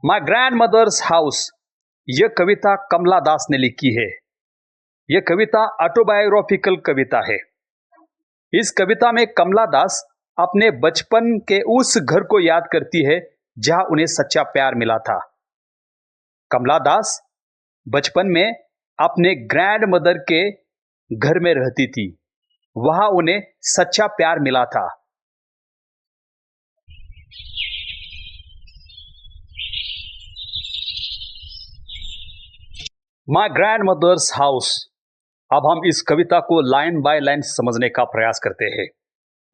माई grandmother's house. यह कविता कमला दास ने लिखी है। यह कविता ऑटोबायोग्राफिकल कविता है। इस कविता में कमला दास अपने बचपन के उस घर को याद करती है जहां उन्हें सच्चा प्यार मिला था। कमला दास बचपन में अपने ग्रैंड मदर के घर में रहती थी। वहां उन्हें सच्चा प्यार मिला था। My grandmother's house. अब हम इस कविता को लाइन बाय लाइन समझने का प्रयास करते हैं।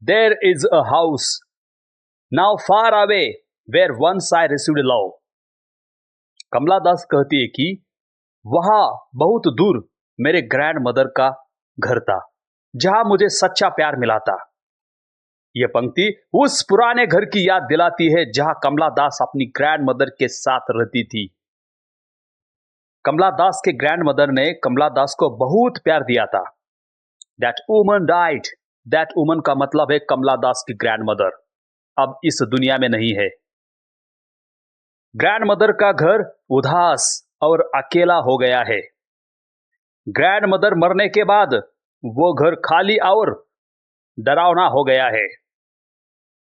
There is a house now far away where once I received love. Kamala Das कहती है कि वहां बहुत दूर मेरे ग्रैंड मदर का घर था जहां मुझे सच्चा प्यार मिला था। यह पंक्ति उस पुराने घर की याद दिलाती है जहां कमला दास अपनी ग्रैंड मदर के साथ रहती थी। कमला दास के ग्रैंड मदर ने कमला दास को बहुत प्यार दिया था। That woman died. That woman का मतलब है कमला दास की ग्रैंड मदर अब इस दुनिया में नहीं है। ग्रैंड मदर का घर उदास और अकेला हो गया है। ग्रैंड मदर मरने के बाद वो घर खाली और डरावना हो गया है।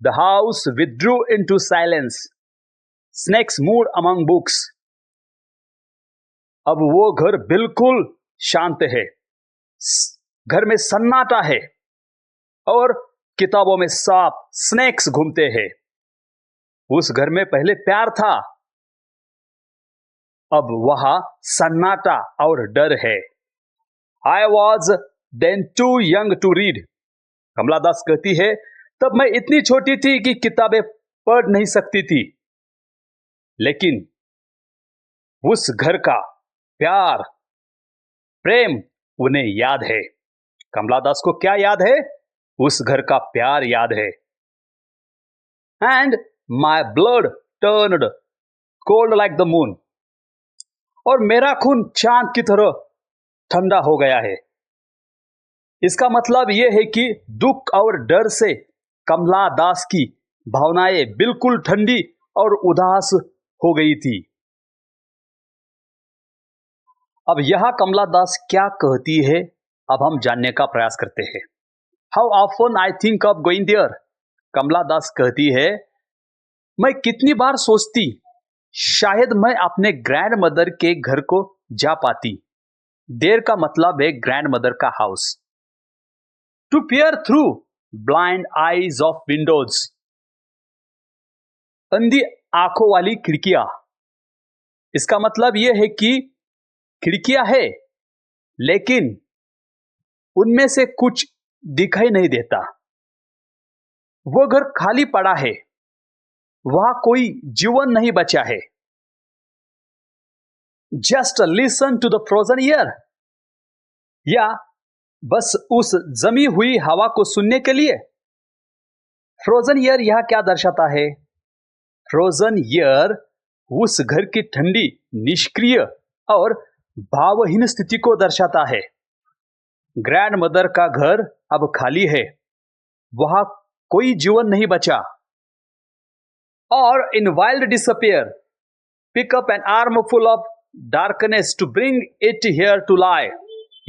The house withdrew into silence. Snakes moved among books. अब वो घर बिल्कुल शांत है। घर में सन्नाटा है और किताबों में सांप स्नेक्स घूमते हैं। उस घर में पहले प्यार था, अब वहां सन्नाटा और डर है। I was then too young to read. Kamala Das कहती है तब मैं इतनी छोटी थी कि किताबें पढ़ नहीं सकती थी। लेकिन उस घर का प्यार प्रेम उन्हें याद है। कमला दास को क्या याद है? उस घर का प्यार याद है। And my blood turned cold like the moon. और मेरा खून चांद की तरह ठंडा हो गया है। इसका मतलब यह है कि दुख और डर से कमला दास की भावनाएं बिल्कुल ठंडी और उदास हो गई थी। अब यह कमला दास क्या कहती है, अब हम जानने का प्रयास करते हैं। How often I think of going there. Kamala Das कहती है मैं कितनी बार सोचती शायद मैं अपने ग्रैंड मदर के घर को जा पाती। देर का मतलब है ग्रैंड मदर का house. To peer through blind eyes of windows. अंधी आंखों वाली खिड़कियां। इसका मतलब यह है कि खिड़कियां है लेकिन उनमें से कुछ दिखाई नहीं देता। वो घर खाली पड़ा है, वहां कोई जीवन नहीं बचा है। Just listen to the frozen ear. या बस उस जमी हुई हवा को सुनने के लिए। फ्रोजन ईयर यह क्या दर्शाता है? फ्रोजन ईयर उस घर की ठंडी निष्क्रिय और भावहीन स्थिति को दर्शाता है। ग्रैंड मदर का घर अब खाली है, वहां कोई जीवन नहीं बचा। और in wild disappear pick up an armful of darkness to bring it here to lie.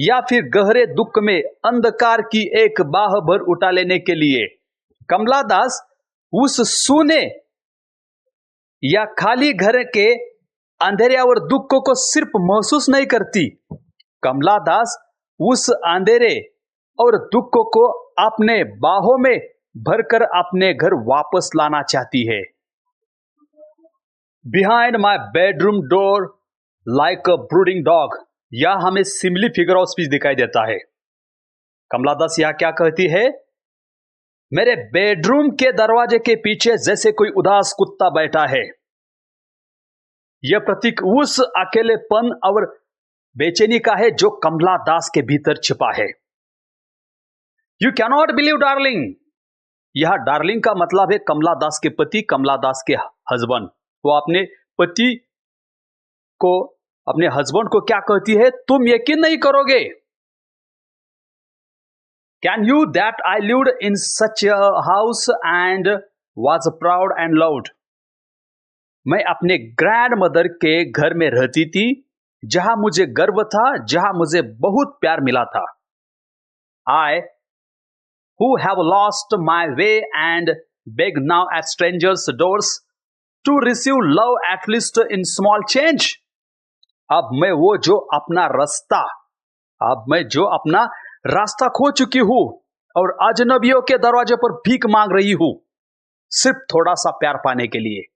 या फिर गहरे दुख में अंधकार की एक बाह भर उठा लेने के लिए। कमला दास उस सूने या खाली घर के अंधेरे और दुख को सिर्फ महसूस नहीं करती, कमला दास उस अंधेरे और दुख को अपने बाहों में भरकर अपने घर वापस लाना चाहती है। Behind my bedroom door like a brooding dog. यह हमें सिमिली फिगर ऑफ स्पीच दिखाई देता है। कमला दास यह क्या कहती है? मेरे बेडरूम के दरवाजे के पीछे जैसे कोई उदास कुत्ता बैठा है। यह प्रतीक उस अकेलेपन और बेचैनी का है जो कमला दास के भीतर छिपा है। You cannot believe darling. यह डार्लिंग का मतलब है कमला दास के पति, कमला दास के हस्बैंड। वो अपने पति को, अपने हस्बैंड को क्या कहती है? तुम यकीन नहीं करोगे। Can you that I lived in such a house and was proud and loud. मैं अपने ग्रैंड मदर के घर में रहती थी, जहां मुझे गर्व था, जहां मुझे बहुत प्यार मिला था. I, who have lost my way and beg now at strangers' doors to receive love at least in small change. अब मैं वो जो अपना रास्ता अब मैं जो अपना रास्ता खो चुकी हूं और अजनबियों के दरवाजे पर भीख मांग रही हूं, सिर्फ थोड़ा सा प्यार पाने के लिए.